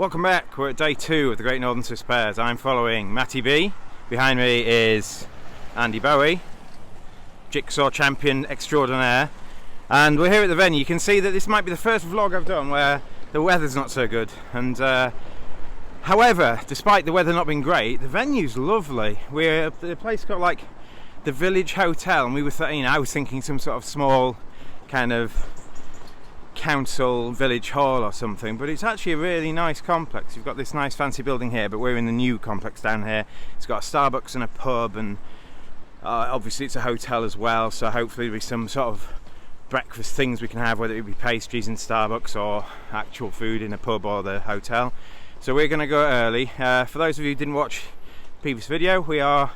Welcome back. We're at day 2 of the Great Northern Swiss Pairs. I'm following Matty B. Behind me is Andy Bowie, jigsaw champion extraordinaire. And we're here at the venue. You can see that this might be the first vlog I've done where the weather's not so good. And however, despite the weather not being great, the venue's lovely. We're at a place called like the Village Hotel, and we were I was thinking some sort of small kind of council village hall or something, but it's actually a really nice complex. You've got this nice fancy building here, but we're in the new complex down here. It's got a Starbucks and a pub, and obviously it's a hotel as well, so hopefully there'll be some sort of breakfast things we can have, whether it be pastries in Starbucks or actual food in a pub or the hotel. So we're going to go early. For those of you who didn't watch the previous video, we are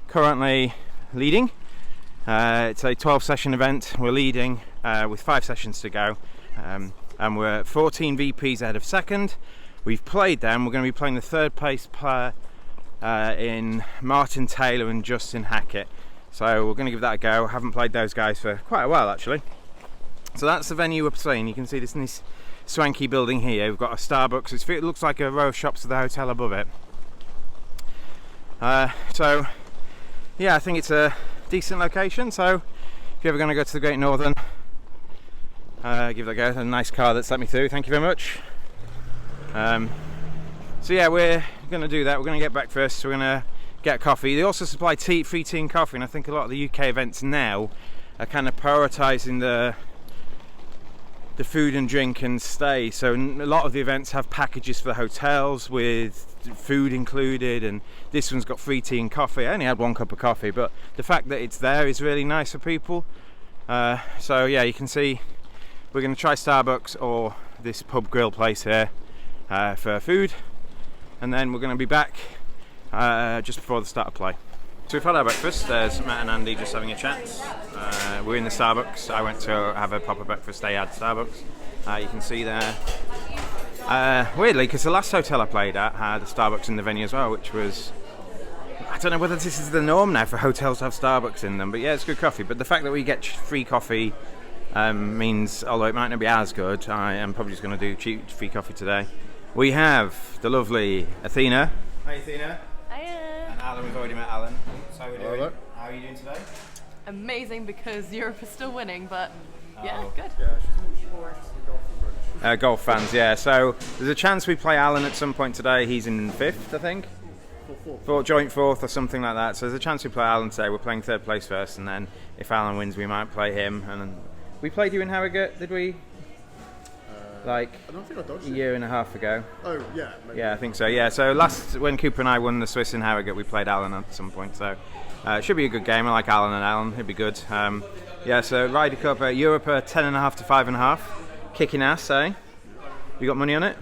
currently leading. It's a 12 session event. We're leading with 5 sessions to go, and we're 14 VPs ahead of second. We've played them. We're going to be playing the third place player in Martin Taylor and Justin Hackett, so we're going to give that a go. I haven't played those guys for quite a while actually. So that's the venue we're playing. You can see this nice swanky building here. We've got a Starbucks. It looks like a row of shops with the hotel above it. So yeah, I think it's a decent location, so if you're ever going to go to the Great Northern, give it a go. A nice car that's let me through, thank you very much. So yeah, we're going to do that. We're going to get breakfast, we're going to get coffee. They also supply free tea and coffee, and I think a lot of the UK events now are kind of prioritising the food and drink and stay. So a lot of the events have packages for the hotels with food included, and this one's got free tea and coffee. I only had 1 cup of coffee, but the fact that it's there is really nice for people. So yeah, you can see we're going to try Starbucks or this pub grill place here for food, and then we're going to be back just before the start of play. So we've had our breakfast. There's Matt and Andy just having a chat. We're in the Starbucks. I went to have a proper breakfast. They had Starbucks. You can see there. Weirdly, because the last hotel I played at had a Starbucks in the venue as well, which was... I don't know whether this is the norm now for hotels to have Starbucks in them, but yeah, it's good coffee. But the fact that we get free coffee means, although it might not be as good, I am probably just going to do cheap free coffee today. We have the lovely Athena. Hi Athena. And Alan, we've already met Alan. So how are we doing? Hello. How are you doing today? Amazing, because Europe is still winning, but yeah, good. Yeah, golf fans, yeah. So there's a chance we play Alan at some point today. He's in 5th, I think. Joint 4th or something like that. So there's a chance we play Alan today. We're playing 3rd place first, and then if Alan wins, we might play him. And then we played you in Harrogate, did we? Like I don't think I dodged a year and a half ago. Oh yeah, maybe. Yeah, I think so. Yeah, so when Cooper and I won the Swiss in Harrogate, we played Alan at some point. So it should be a good game. I like Alan and Alan. It'd be good. Yeah, so Ryder Cup Europe 10.5 to 5.5, kicking ass, eh? You got money on it?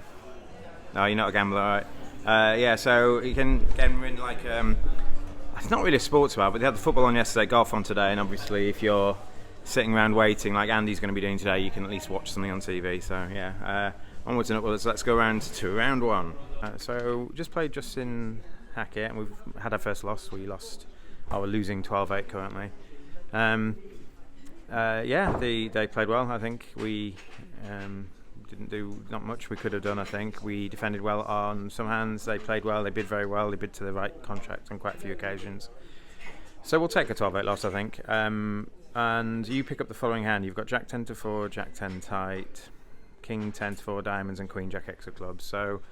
No, you're not a gambler, all right? Yeah, so you can win like it's not really a sports bar, but they had the football on yesterday, golf on today, and obviously if you're sitting around waiting like Andy's going to be doing today, you can at least watch something on TV. So yeah, onwards and upwards. Let's go round to round 1. So just played Justin Hackett, and we've had our first loss. We're losing 12-8 currently. Yeah, they played well. I think we didn't do not much we could have done. I think we defended well on some hands. They played well. They bid very well. They bid to the right contract on quite a few occasions. So we'll take a 12-8 loss, I think. And you pick up the following hand. You've got Jack 10 to 4, Jack 10 tight, King 10 to 4 diamonds, and Queen Jack X of clubs. So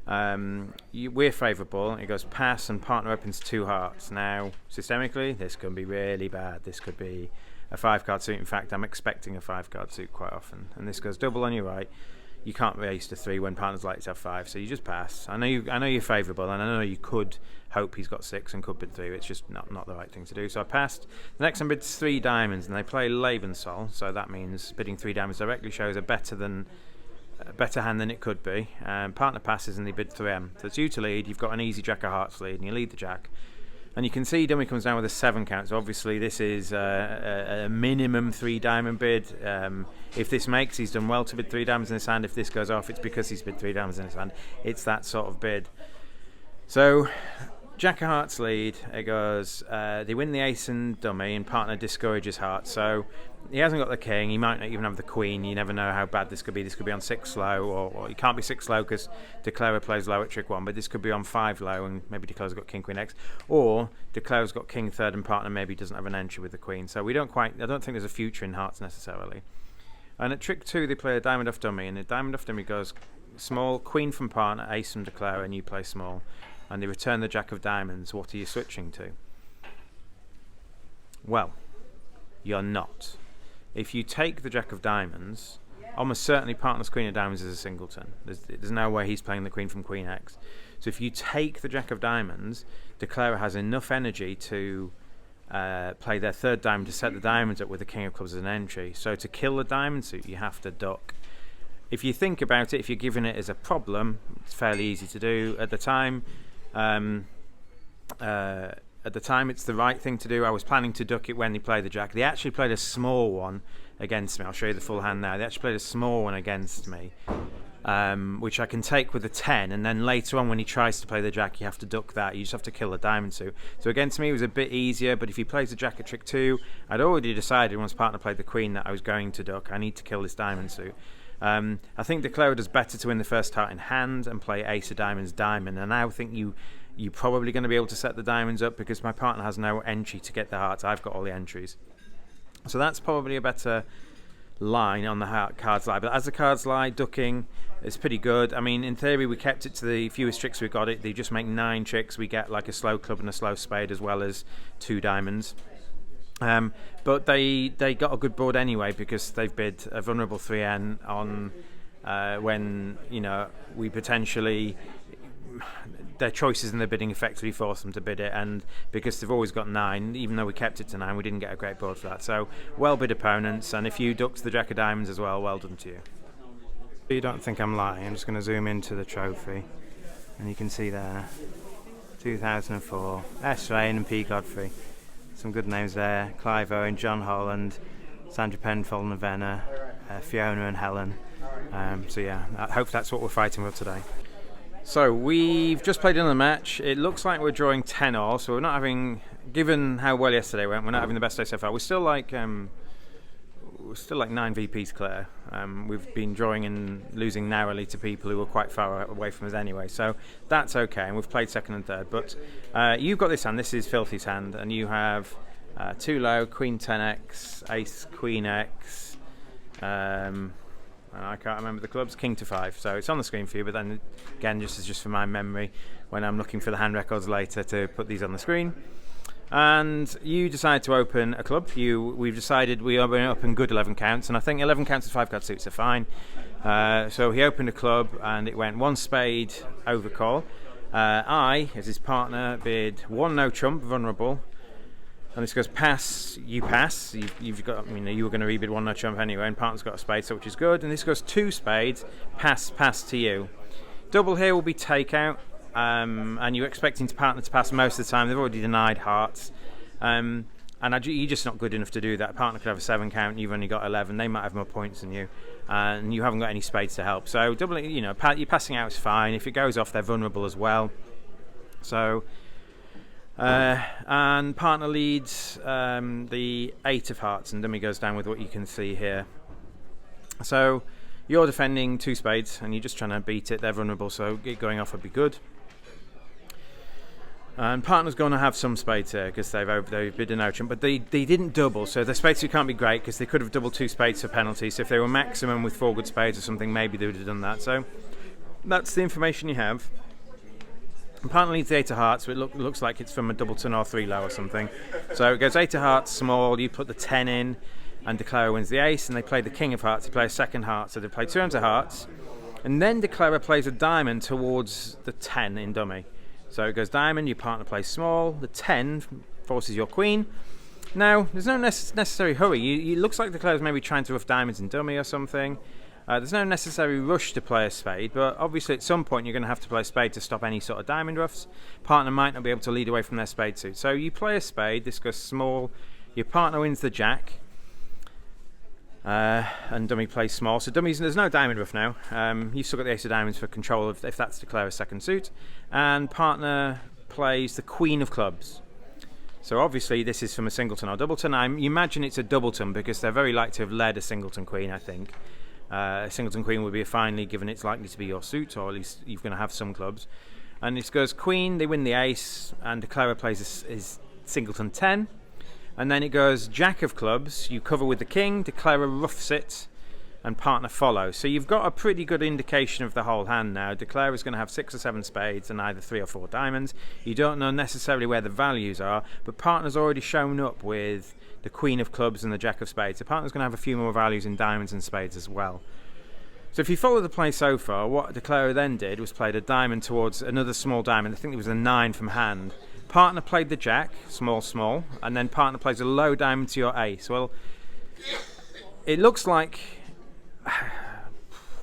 we're favourable. It goes pass and partner opens 2 hearts. Now, systemically, this can be really bad. This could be a 5-card suit. In fact, I'm expecting a 5-card suit quite often. And this goes double on your right. You can't raise to 3 when partners like to have 5, so you just pass. I know you're favourable, and I know you could hope he's got 6 and could bid 3. It's just not the right thing to do. So I passed. The next one bids 3 diamonds, and they play Lebensol, so that means bidding 3 diamonds directly shows a better hand than it could be. Partner passes, and they bid 3M. So it's you to lead. You've got an easy Jack of Hearts lead, and you lead the Jack. And you can see dummy comes down with a 7 count. So obviously this is a minimum 3 diamond bid. If this makes, he's done well to bid 3 diamonds in his hand. If this goes off, it's because he's bid 3 diamonds in his hand. It's that sort of bid. So Jack of hearts lead. It goes. They win the ace and dummy, and partner discourages hearts. So he hasn't got the king. He might not even have the queen. You never know how bad this could be. This could be on 6 low, or it can't be 6 low because Declarer plays low at trick 1. But this could be on 5 low, and maybe Declarer's got king queen x, or Declarer's got king third, and partner maybe doesn't have an entry with the queen. So we don't quite. I don't think there's a future in hearts necessarily. And at trick 2, they play a diamond off dummy, and the diamond off dummy goes small, queen from partner, ace from Declarer, and you play small. And they return the jack of diamonds. What are you switching to? Well, you're not. If you take the jack of diamonds, almost certainly partner's queen of diamonds is a singleton. There's no way he's playing the queen from queen x. So if you take the jack of diamonds, Declarer has enough energy to play their third diamond to set the diamonds up with the king of clubs as an entry. So to kill the diamond suit, you have to duck. If you think about it, if you're given it as a problem, it's fairly easy to do. At the time, it's the right thing to do. I was planning to duck it when they played the jack. They actually played a small one against me. I'll show you the full hand now. They actually played a small one against me, which I can take with a 10, and then later on when he tries to play the jack, you have to duck that. You just have to kill the diamond suit. So against me it was a bit easier, but if he plays the jack at trick 2, I'd already decided once partner played the queen that I was going to duck. I need to kill this diamond suit. I think Declarer does better to win the first heart in hand and play ace of diamonds diamond, and I think you're probably going to be able to set the diamonds up because my partner has no entry to get the hearts. I've got all the entries. So that's probably a better line on the cards lie. But as the cards lie, ducking is pretty good. I mean, in theory, we kept it to the fewest tricks we got. They just make 9 tricks. We get like a slow club and a slow spade as well as 2 diamonds. But they got a good board anyway because they've bid a vulnerable 3N on when we potentially their choices in the bidding effectively forced them to bid it, and because they've always got 9, even though we kept it to 9, we didn't get a great board for that. So well bid opponents, and if you ducked the jack of diamonds as well done to you. You don't think I'm lying. I'm just going to zoom into the trophy, and you can see there 2004 S. Rain and P. Godfrey. Some good names there: Clive Owen, John Holland, Sandra Penfold, Navenna, Fiona and Helen. So yeah, I hope that's what we're fighting for today. So we've just played another match. It looks like we're drawing 10-all, so we're not having, given how well yesterday went, we're not having the best day so far. We're still like 9 VPs clear. We've been drawing and losing narrowly to people who were quite far away from us anyway, so that's okay, and we've played second and third. But you've got this hand. This is Filthy's hand, and you have 2 low, queen 10x, ace queen x, I can't remember the clubs, king to 5. So it's on the screen for you, but then again, just for my memory when I'm looking for the hand records later to put these on the screen. And you decide to open a club. We've decided we are going to open good 11 counts, and I think 11 counts with 5 card suits are fine. So he opened a club, and it went 1 spade overcall. I, as his partner, bid 1 no trump vulnerable. And this goes pass, you pass. You've got, you were going to rebid 1 no trump anyway, and partner's got a spade, so which is good. And this goes 2 spades, pass to you. Double here will be takeout, and you're expecting partner to pass most of the time. They've already denied hearts, and you're just not good enough to do that. Partner could have a 7 count, and you've only got 11. They might have more points than you, and you haven't got any spades to help. So double, you're passing out is fine. If it goes off, they're vulnerable as well. So. And partner leads the 8 of hearts, and dummy goes down with what you can see here. So you're defending 2 spades, and you're just trying to beat it. They're vulnerable, so it going off would be good. And partner's going to have some spades here because they've bid a no trump, but they didn't double, so their spades can't be great because they could have doubled 2 spades for penalty. So if they were maximum with 4 good spades or something, maybe they would have done that. So that's the information you have. Partner leads the 8 of hearts, so it looks like it's from a doubleton or 3 low or something. So it goes 8 of hearts small, you put the 10 in, and Declarer wins the ace, and they play the king of hearts. They play a second heart, so they play 2 hands of hearts, and then Declarer plays a diamond towards the 10 in dummy. So it goes diamond, your partner plays small, the 10 forces your queen. Now, there's no necessary hurry. It looks like Declarer's maybe trying to rough diamonds in dummy or something. There's no necessary rush to play a spade, but obviously at some point you're going to have to play a spade to stop any sort of diamond roughs. Partner might not be able to lead away from their spade suit. So you play a spade, this goes small, your partner wins the jack, and dummy plays small. So there's no diamond rough now. You've still got the ace of diamonds for control if that's Declarer's second suit. And partner plays the Queen of Clubs. So obviously this is from a singleton or doubleton. You imagine it's a doubleton because they're very likely to have led a singleton queen, I think. A singleton queen would be a fine lead given it's likely to be your suit, or at least you're going to have some clubs. And it goes queen, they win the ace, and declarer plays his singleton 10. And then it goes jack of clubs, you cover with the king, declarer roughs it, and partner follows. So you've got a pretty good indication of the whole hand now. Declarer is going to have 6 or 7 spades and either 3 or 4 diamonds. You don't know necessarily where the values are, but partner's already shown up with the queen of clubs and the jack of spades. The partner's going to have a few more values in diamonds and spades as well. So if you follow the play so far, what declarer then did was played a diamond towards another small diamond. I think it was a 9 from hand. Partner played the jack, small, and then partner plays a low diamond to your ace. Well, it looks like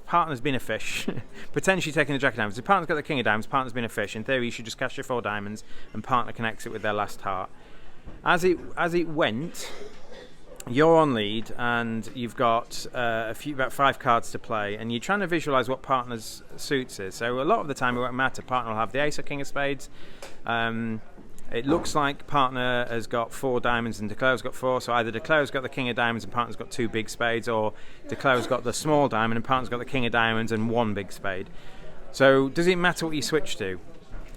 partner's been a fish, potentially taking the jack of diamonds. If partner's got the king of diamonds, partner's been a fish. In theory, you should just cash your 4 diamonds, and partner connects it with their last heart. As it went, you're on lead, and you've got about 5 cards to play, and you're trying to visualise what partner's suits is. So a lot of the time, it won't matter. Partner will have the ace or king of spades. It looks like partner has got 4 diamonds and declarer's got 4, so either declarer's got the king of diamonds and partner's got 2 big spades, or declarer's got the small diamond and partner's got the king of diamonds and 1 big spade. So does it matter what you switch to?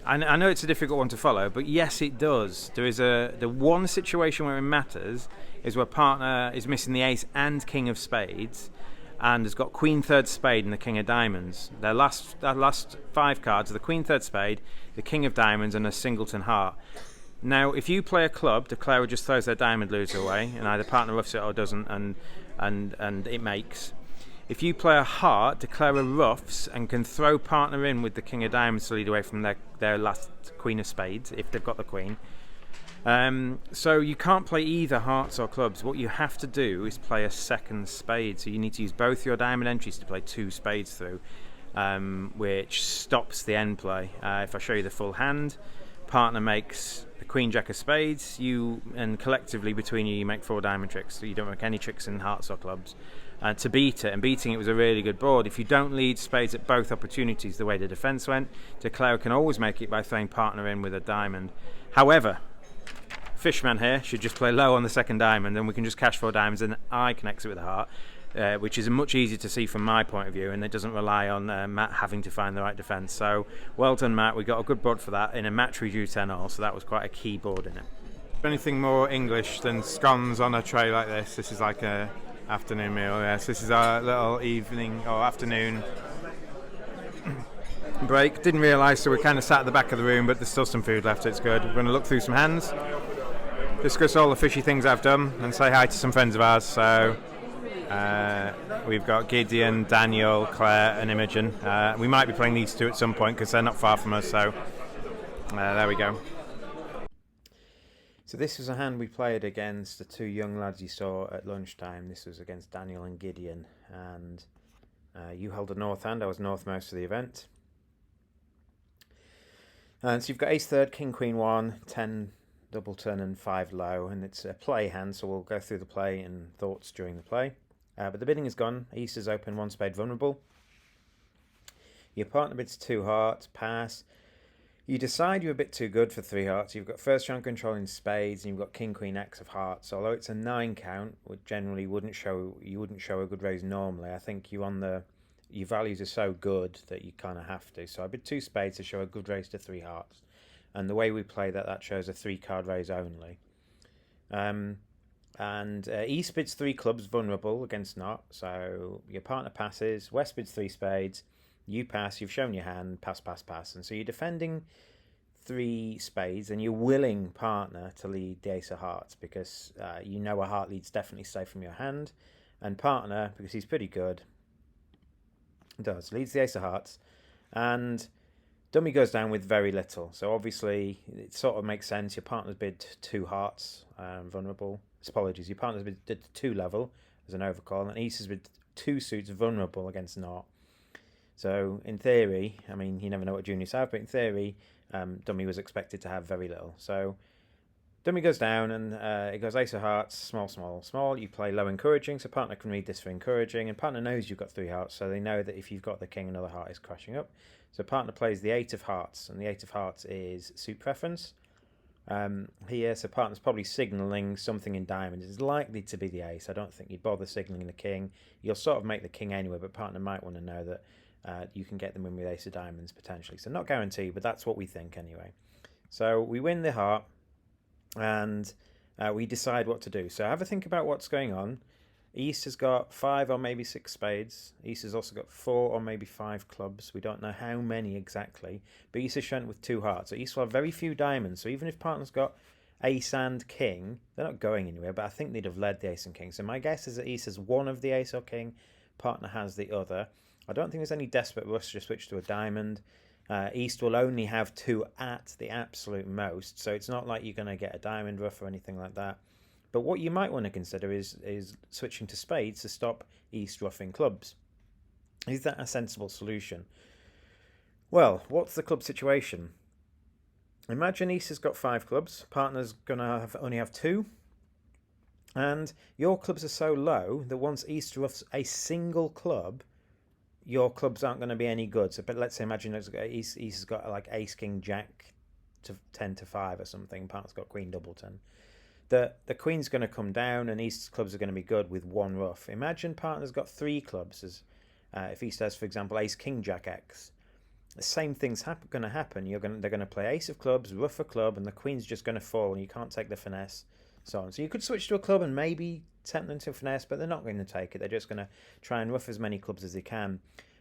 I know it's a difficult one to follow, but yes, it does. There is the one situation where it matters is where partner is missing the ace and king of spades, and has got queen third spade and the king of diamonds. Their last 5 cards are the queen third spade, the king of diamonds, and a singleton heart. Now, if you play a club, declarer just throws their diamond loser away, and either partner roughs it or doesn't, and it makes. If you play a heart, declarer roughs and can throw partner in with the king of diamonds to lead away from their last queen of spades, if they've got the queen. So you can't play either hearts or clubs. What you have to do is play a second spade. So you need to use both your diamond entries to play 2 spades through, which stops the end play. If I show you the full hand, partner makes the queen jack of spades, and collectively between you make 4 diamond tricks. So you don't make any tricks in hearts or clubs to beat it. And beating it was a really good board. If you don't lead spades at both opportunities the way the defence went, declarer can always make it by throwing partner in with a diamond. However, Fishman here should just play low on the second diamond, and we can just cash 4 diamonds, and I connects it with a heart, which is much easier to see from my point of view, and it doesn't rely on Matt having to find the right defence. So well done, Matt. We got a good board for that in a match we drew 10-all, so that was quite a key board in it. Anything more English than scones on a tray like this? This is like a afternoon meal. Yes, this is our little evening or afternoon break. Didn't realise, so we're kind of sat at the back of the room, but there's still some food left. It's good. We're going to look through some hands, discuss all the fishy things I've done, and say hi to some friends of ours. So we've got Gideon, Daniel, Claire, and Imogen. We might be playing these 2 at some point because they're not far from us. So there we go. So this was a hand we played against the 2 young lads you saw at lunchtime. This was against Daniel and Gideon, and you held a north hand. I was north most of the event. And so you've got ace third, king queen 1, 10 double turn and 5 low, and it's a play hand, so we'll go through the play and thoughts during the play. But the bidding is gone. Ace is open, 1 spade vulnerable. Your partner bids 2 hearts, pass. You decide you're a bit too good for 3 hearts. You've got first round control in spades, and you've got king queen x of hearts. Although it's a 9 count, which generally wouldn't show a good raise normally. I think your values are so good that you kind of have to. So I bid 2 spades to show a good raise to 3 hearts. And the way we play that shows a 3-card raise only. East bids 3 clubs vulnerable against not. So your partner passes. West bids 3 spades. You pass. You've shown your hand. Pass, pass, pass. And so you're defending 3 spades, and you're willing partner to lead the ace of hearts because you know a heart lead's definitely safe from your hand. And partner, because he's pretty good, leads the ace of hearts. And dummy goes down with very little, so obviously it sort of makes sense. Your partner's bid 2 hearts, vulnerable. Apologies, your partner's bid 2 level as an overcall, and Ace has bid 2 suits vulnerable against not. So in theory, I mean, you never know what juniors have, but in theory, dummy was expected to have very little. So Dummy goes down and it goes ace of hearts, small, small, small. You play low encouraging, so partner can read this for encouraging, and partner knows you've got 3 hearts, so they know that if you've got the king, another heart is crashing up. So partner plays the 8 of hearts, and the 8 of hearts is suit preference. Here, so partner's probably signalling something in diamonds. It's likely to be the ace. I don't think you'd bother signalling the king. You'll sort of make the king anyway, but partner might want to know that you can get them in with ace of diamonds potentially. So not guaranteed, but that's what we think anyway. So we win the heart, and we decide what to do. So have a think about what's going on. East has got 5 or maybe 6 spades. East has also got 4 or maybe 5 clubs. We don't know how many exactly, but East is shown with 2 hearts. So East will have very few diamonds. So even if partner's got ace and king, they're not going anywhere, but I think they'd have led the ace and king. So my guess is that East has one of the ace or king, partner has the other. I don't think there's any desperate rush to switch to a diamond. East will only have 2 at the absolute most, so it's not like you're going to get a diamond ruff or anything like that. But what you might want to consider is switching to spades to stop East ruffing clubs. Is that a sensible solution? Well, what's the club situation? Imagine East has got 5 clubs, partner's going to only have 2, and your clubs are so low that once East ruffs a single club, your clubs aren't going to be any good. So, but let's say, imagine East has got like ace, king, jack to 10 to 5 or something. Partner's got queen, double 10. The queen's going to come down, and East's clubs are going to be good with 1 ruff. Imagine partner's got 3 clubs. As if East has, for example, ace, king, jack, X. The same thing's going to happen. They're going to play ace of clubs, ruff a club, and the queen's just going to fall, and you can't take the finesse. So on. So you could switch to a club and maybe tempt them to finesse, but they're not going to take it. They're just going to try and ruff as many clubs as they can.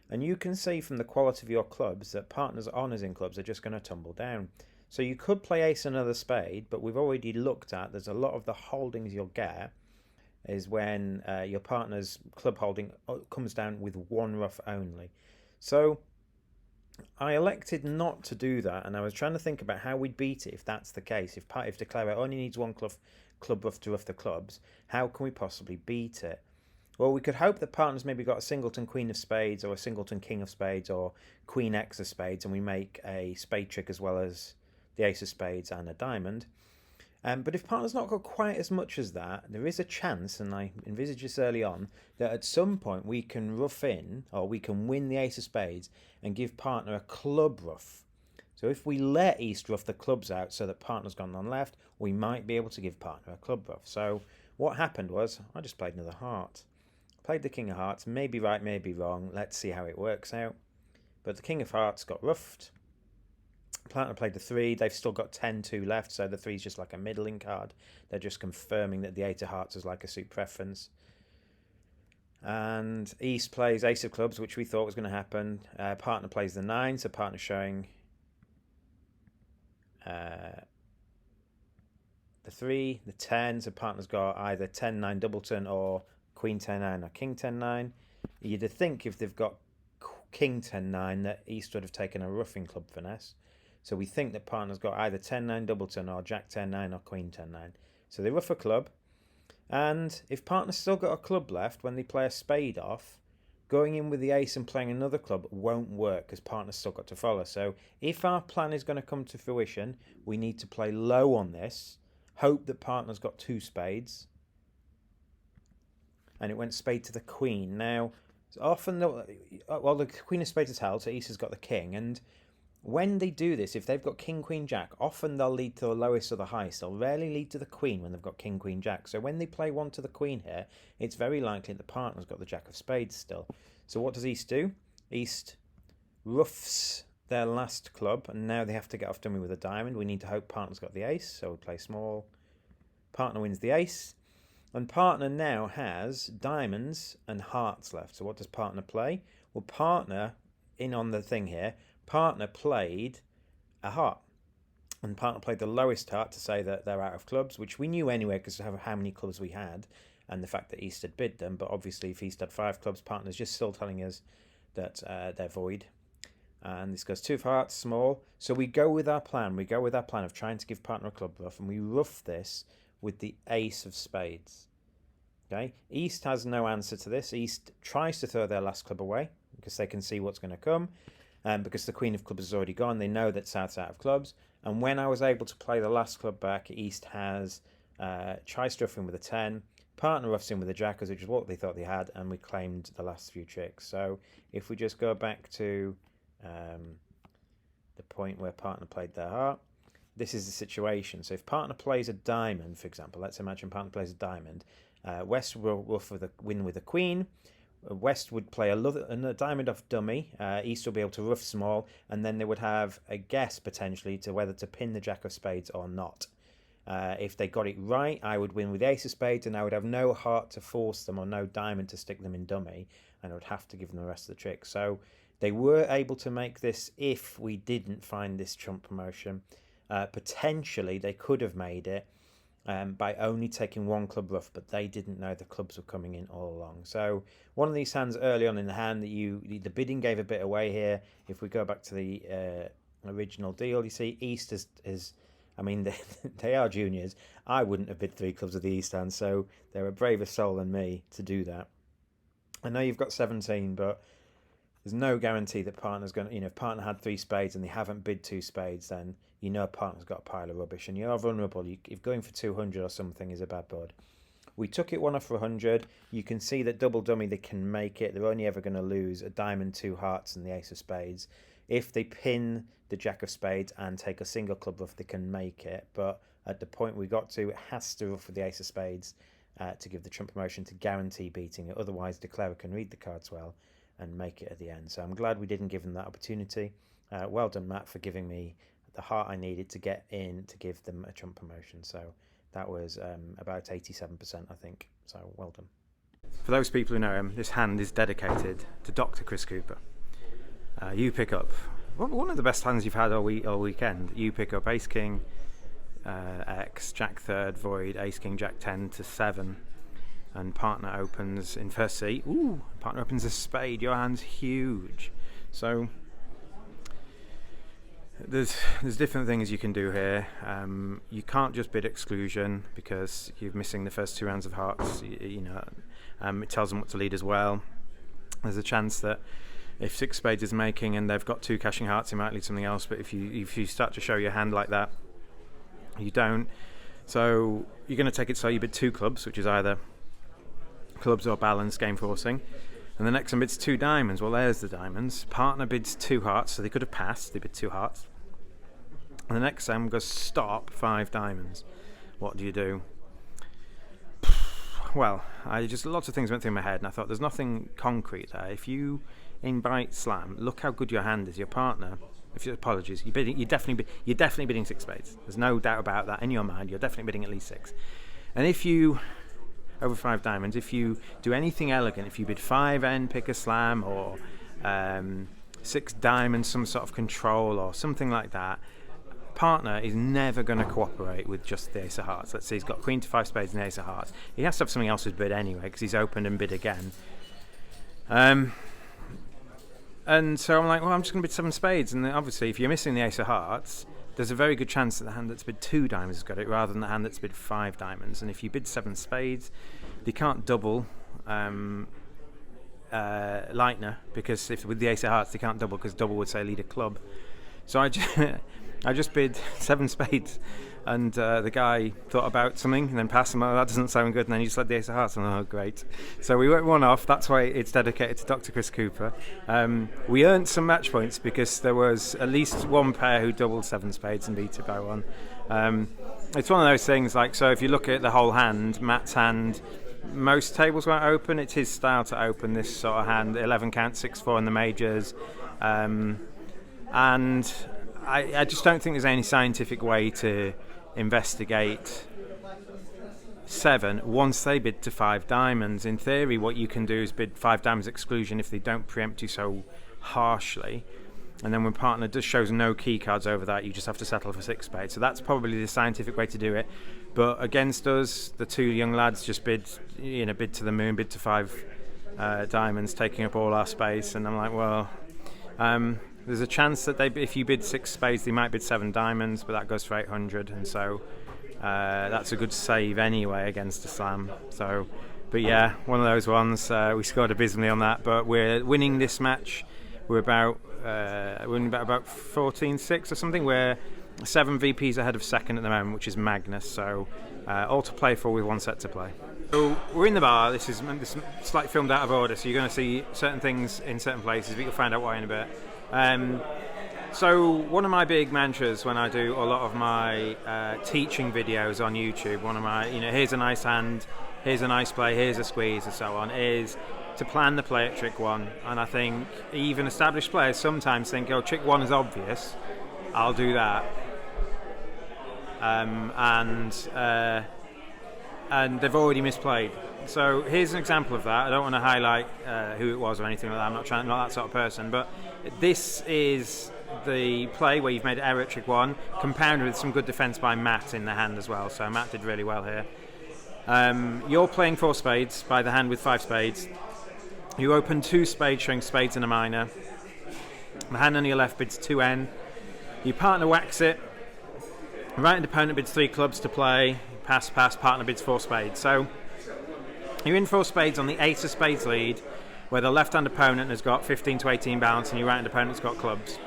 And you can see from the quality of your clubs that partners' honours in clubs are just going to tumble down. So you could play ace another spade, but we've already looked at there's a lot of the holdings you'll get is when your partner's club holding comes down with 1 ruff only. So I elected not to do that, and I was trying to think about how we'd beat it if that's the case. If Declaro only needs 1 club ruff to ruff the clubs, how can we possibly beat it? Well, we could hope that partners maybe got a singleton queen of spades or a singleton king of spades or queen X of spades, and we make a spade trick as well as the ace of spades and a diamond. But if partner's not got quite as much as that, there is a chance, and I envisage this early on, that at some point we can ruff in, or we can win the ace of spades and give partner a club ruff. So if we let East ruff the clubs out so that partner's gone on left, we might be able to give partner a club ruff. So what happened was, I just played another heart. Played the king of hearts, maybe right, maybe wrong. Let's see how it works out. But the king of hearts got ruffed. Partner played the 3. They've still got 10-2 left, so the 3 is just like a middling card. They're just confirming that the 8 of hearts is like a suit preference. And East plays ace of clubs, which we thought was going to happen. Partner plays the 9, so partner showing the 3, the 10, so partner's got either 10-9 doubleton or queen 10-9 or king 10-9. You'd think if they've got king 10-9 that East would have taken a ruffing club finesse. So we think that partner's got either 10-9 doubleton or jack 10-9 or queen 10-9. So they ruff a club. And if partner's still got a club left, when they play a spade off, going in with the ace and playing another club won't work because partner's still got to follow. So if our plan is going to come to fruition, we need to play low on this, hope that partner's got 2 spades, and it went spade to the queen. Now, often, the queen of spades is held, so East has got the king, and when they do this, if they've got king, queen, jack, often they'll lead to the lowest or the highest. They'll rarely lead to the queen when they've got king, queen, jack. So when they play 1 to the queen here, it's very likely the partner's got the jack of spades still. So what does East do? East ruffs their last club, and now they have to get off dummy with a diamond. We need to hope partner's got the ace, so we play small. Partner wins the ace. And partner now has diamonds and hearts left. So what does partner play? Well, partner, in on the thing here, partner played a heart. And partner played the lowest heart to say that they're out of clubs, which we knew anyway because of how many clubs we had and the fact that East had bid them. But obviously if East had 5 clubs, partner's just still telling us that they're void. And this goes 2 of hearts, small. So we go with our plan. We go with our plan of trying to give partner a club ruff, and we ruff this with the ace of spades. Okay, East has no answer to this. East tries to throw their last club away because they can see what's going to come. Because the queen of clubs is already gone, they know that South's out of clubs. And when I was able to play the last club back, East has try-stuff in with a 10, partner roughs in with a jackers, which is what they thought they had, and we claimed the last few tricks. So if we just go back to the point where partner played their heart, this is the situation. So if partner plays a diamond, for example, let's imagine partner plays a diamond, West will ruff with win with a queen. West would play a diamond off dummy. East will be able to rough small, and then they would have a guess potentially to whether to pin the jack of spades or not. If they got it right, I would win with the ace of spades, and I would have no heart to force them or no diamond to stick them in dummy, and I would have to give them the rest of the tricks. So they were able to make this if we didn't find this trump promotion. Potentially they could have made it by only taking one club rough, but they didn't know the clubs were coming in all along. So one of these hands early on in the hand that the bidding gave a bit away here. If we go back to the original deal, you see East is I mean, they are juniors. I wouldn't have bid 3 clubs of the East hand, so they're a braver soul than me to do that. I know you've got 17, but there's no guarantee that partner's going to, if partner had 3 spades and they haven't bid 2 spades, then you know partner's got a pile of rubbish and you're vulnerable. If going for 200 or something is a bad board. We took it 1 off for 100. You can see that double dummy, they can make it. They're only ever going to lose a diamond, 2 hearts and the ace of spades. If they pin the jack of spades and take a single club rough, they can make it. But at the point we got to, it has to rough with the ace of spades to give the trump promotion to guarantee beating it. Otherwise, declarer can read the cards well and make it at the end. So I'm glad we didn't give them that opportunity. Well done, Matt, for giving me the heart I needed to get in to give them a trump promotion. So that was about 87%, I think. So well done. For those people who know him, this hand is dedicated to Dr. Chris Cooper. You pick up one of the best hands you've had all weekend. You pick up Ace King, X, Jack third, Void, Ace King, Jack 10 to 7, and partner opens in first seat. Ooh, partner opens a spade. Your hand's huge. So there's different things you can do here. You can't just bid exclusion because you're missing the first 2 rounds of hearts. It tells them what to lead as well. There's a chance that if 6 spades is making and they've got 2 cashing hearts, it might lead something else. But if you start to show your hand like that, you don't. So you're going to take it so you bid 2 clubs, which is either clubs or balance, game forcing. And the next one bids 2 diamonds. Well, there's the diamonds. Partner bids 2 hearts, so they could have passed. They bid 2 hearts. And the next one goes stop, 5 diamonds. What do you do? Well, lots of things went through my head, and I thought there's nothing concrete there. If you invite slam, look how good your hand is. Your partner, you're definitely bidding 6 spades. There's no doubt about that in your mind. You're definitely bidding at least 6. And if you over 5 diamonds, if you do anything elegant, if you bid 5N, pick a slam, or 6 diamonds, some sort of control or something like that, partner is never going to cooperate with just the ace of hearts. Let's say he's got queen to 5 spades and the ace of hearts. He has to have something else to bid anyway because he's opened and bid again. And so I'm like, well, I'm just going to bid 7 spades. And then obviously, if you're missing the ace of hearts, there's a very good chance that the hand that's bid 2 diamonds has got it rather than the hand that's bid 5 diamonds. And if you bid 7 spades, they can't double Leitner, because if with the ace of hearts they can't double, because double would say lead a club. So I just bid 7 spades, and the guy thought about something and then passed him. Oh, that doesn't sound good. And then he just led the ace of hearts. And oh, great! So we went 1 off. That's why it's dedicated to Dr. Chris Cooper. We earned some match points because there was at least 1 pair who doubled 7 spades and beat it by 1. It's one of those things. Like, so if you look at the whole hand, Matt's hand, most tables won't open. It's his style to open this sort of hand. 11 count, 6-4 in the majors, and I just don't think there's any scientific way to investigate 7 once they bid to 5 diamonds. In theory, what you can do is bid 5 diamonds exclusion if they don't preempt you so harshly, and then when partner just shows no key cards over that, you just have to settle for 6 spades. So that's probably the scientific way to do it. But against us, the 2 young lads just bid to the moon, bid to 5 diamonds, taking up all our space, and I'm like, well, there's a chance that if you bid 6 spades, they might bid 7 diamonds, but that goes for 800, and so that's a good save anyway against a slam. So, but yeah, one of those ones. We scored abysmally on that, but we're winning this match. We're winning about 14-6 or something. We're 7 VPs ahead of second at the moment, which is Magnus. So all to play for with 1 set to play. So we're in the bar. This is slightly filmed out of order, so you're going to see certain things in certain places, but you'll find out why in a bit. So one of my big mantras when I do a lot of my teaching videos on YouTube, one of my, here's a nice hand, here's a nice play, here's a squeeze, and so on, is to plan the play at trick 1. And I think even established players sometimes think, oh, trick 1 is obvious, I'll do that. And they've already misplayed. So here's an example of that. I don't want to highlight who it was or anything like that. I'm not that sort of person. But this is the play where you've made error at trick 1, compounded with some good defence by Matt in the hand as well. So Matt did really well here. You're playing 4 spades by the hand with 5 spades. You open 2 spades showing spades and a minor. The hand on your left bids 2N. Your partner whacks it. Right-hand opponent bids 3 clubs to play. Pass, partner bids 4 spades. So you're in 4 spades on the ace of spades lead, where the left-hand opponent has got 15 to 18 balance and your right-hand opponent's got clubs.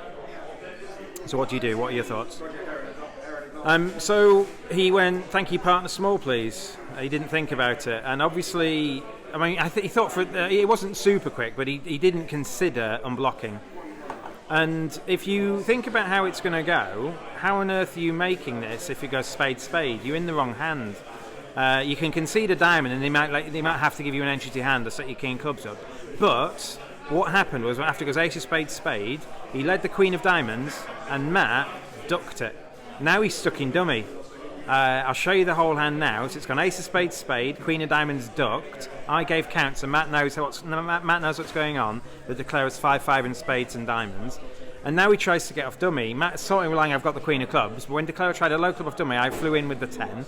So what do you do? What are your thoughts? So he went, thank you, partner small, please. He didn't think about it. And obviously, he thought it wasn't super quick, but he didn't consider unblocking. And if you think about how it's going to go, how on earth are you making this if it goes spade, spade? You're in the wrong hand. You can concede a diamond and they might have to give you an entry to your hand to set your king clubs up. But what happened was, after it goes ace of spade, spade, he led the queen of diamonds and Matt ducked it. Now he's stuck in dummy. I'll show you the whole hand now. So it's gone ace of spade, spade, queen of diamonds ducked. I gave counts, and Matt knows what's going on. The declare is 5-5 in spades and diamonds. And now he tries to get off dummy. Matt's sort of relying I've got the queen of clubs, but when Declare tried a low club off dummy, I flew in with the 10,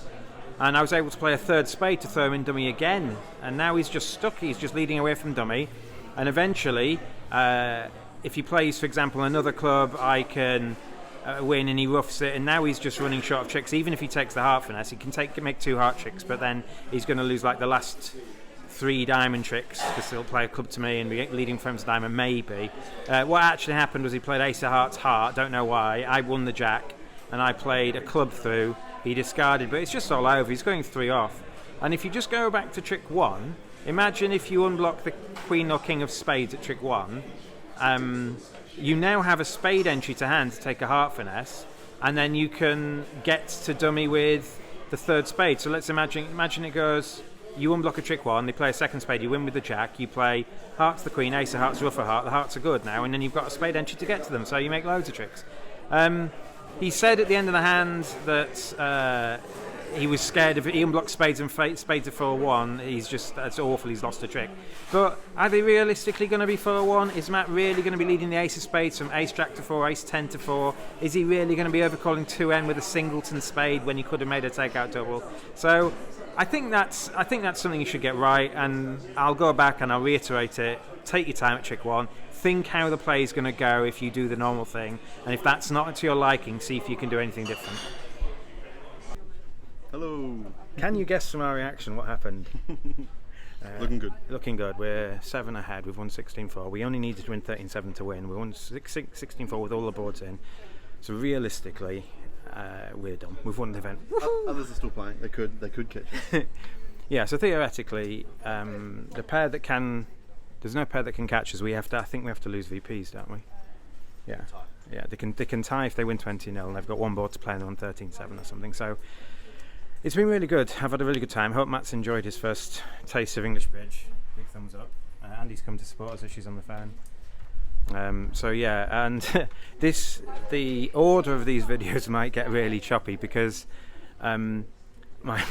and I was able to play a 3rd spade to throw him in dummy again. And now he's just stuck. He's just leading away from dummy. And eventually, if he plays, for example, another club, I can win, and he roughs it, and now he's just running short of tricks. Even if he takes the heart finesse, he can make 2 heart tricks, but then he's going to lose like the last 3 diamond tricks because he'll play a club to me and be leading from to diamond maybe. What actually happened was he played ace of hearts heart, don't know why. I won the jack and I played a club through. He discarded, but it's just all over. He's going 3 off. And if you just go back to trick 1, imagine if you unblock the queen or king of spades at trick 1. You now have a spade entry to hand to take a heart finesse, and then you can get to dummy with the 3rd spade. So let's imagine it goes, you unblock a trick 1, they play a 2nd spade, you win with the jack, you play hearts the queen, ace of hearts, rough a heart, the hearts are good now, and then you've got a spade entry to get to them, so you make loads of tricks. He said at the end of the hand that he was scared of it. He unblocked spades and spades are 4-1. That's awful. He's lost a trick. But are they realistically going to be 4-1? Is Matt really going to be leading the ace of spades from ace jack to 4, ace 10 to 4? Is he really going to be overcalling 2N with a singleton spade when he could have made a takeout double? So I think that's something you should get right. And I'll go back and I'll reiterate it. Take your time at trick 1. Think how the play is going to go if you do the normal thing. And if that's not to your liking, see if you can do anything different. Hello. Can you guess from our reaction what happened? Looking good. Looking good. We're 7 ahead. We've won 16-4. We only needed to win 13-7 to win. We won 16-4 with all the boards in. So realistically, we're done. We've won the event. Others are still playing. They could catch it. Yeah. So theoretically, the pair that can, there's no pair that can catch us. I think we have to lose VPs, don't we? Yeah. Yeah. They can tie if they win 20-0, and they've got 1 board to play and they're on 13-7 or something. So. It's been really good. I've had a really good time. Hope Matt's enjoyed his first taste of English bridge. Big thumbs up. Andy's come to support us as she's on the phone. So yeah, and the order of these videos might get really choppy because my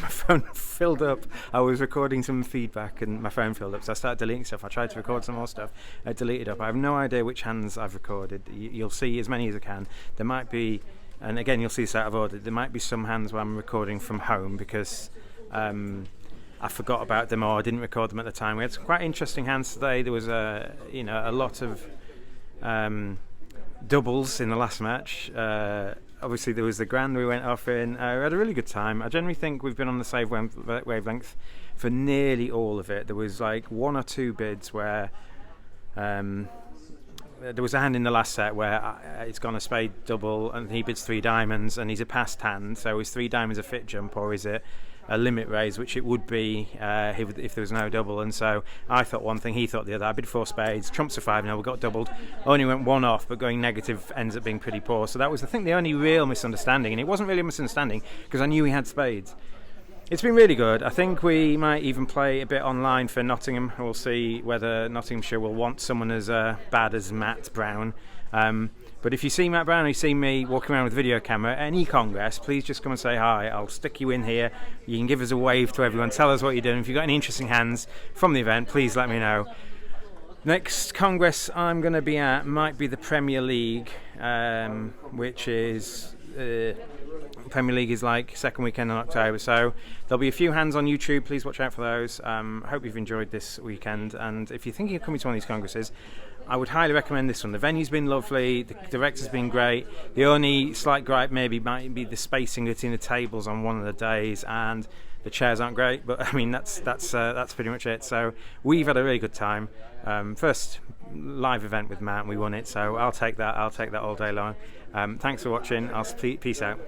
phone filled up. I was recording some feedback and my phone filled up, so I started deleting stuff. I tried to record some more stuff. I deleted up. I have no idea which hands I've recorded. You'll see as many as I can. There might be. And again, you'll see this out of order. There might be some hands where I'm recording from home because I forgot about them or I didn't record them at the time. We had some quite interesting hands today. There was a lot of doubles in the last match. Obviously, there was the grand we went off in. We had a really good time. I generally think we've been on the same wavelength for nearly all of it. There was like 1 or 2 bids where there was a hand in the last set where it's gone a spade double and he bids 3 diamonds and he's a passed hand. So is 3 diamonds a fit jump or is it a limit raise, which it would be if there was no double? And so I thought one thing, he thought the other. I bid 4 spades, trumps a 5 now, we got doubled, only went 1 off, but going negative ends up being pretty poor. So that was, I think, the only real misunderstanding, and it wasn't really a misunderstanding because I knew he had spades. It's been really good. I think we might even play a bit online for Nottingham. We'll see whether Nottinghamshire will want someone as bad as Matt Brown. But if you see Matt Brown or you see me walking around with a video camera at any congress, please just come and say hi. I'll stick you in here. You can give us a wave to everyone. Tell us what you're doing. If you've got any interesting hands from the event, please let me know. Next congress I'm going to be at might be the Premier League, which is... Premier League is like second weekend in October, so there'll be a few hands on YouTube. Please watch out for those. Hope you've enjoyed this weekend, and if you're thinking of coming to one of these congresses, I would highly recommend this one. The venue's been lovely, the director's been great. The only slight gripe maybe might be the spacing between the tables on one of the days, and the chairs aren't great, but I mean that's pretty much it. So we've had a really good time. First live event with Matt, and we won it, so I'll take that all day long. Thanks for watching. Peace out.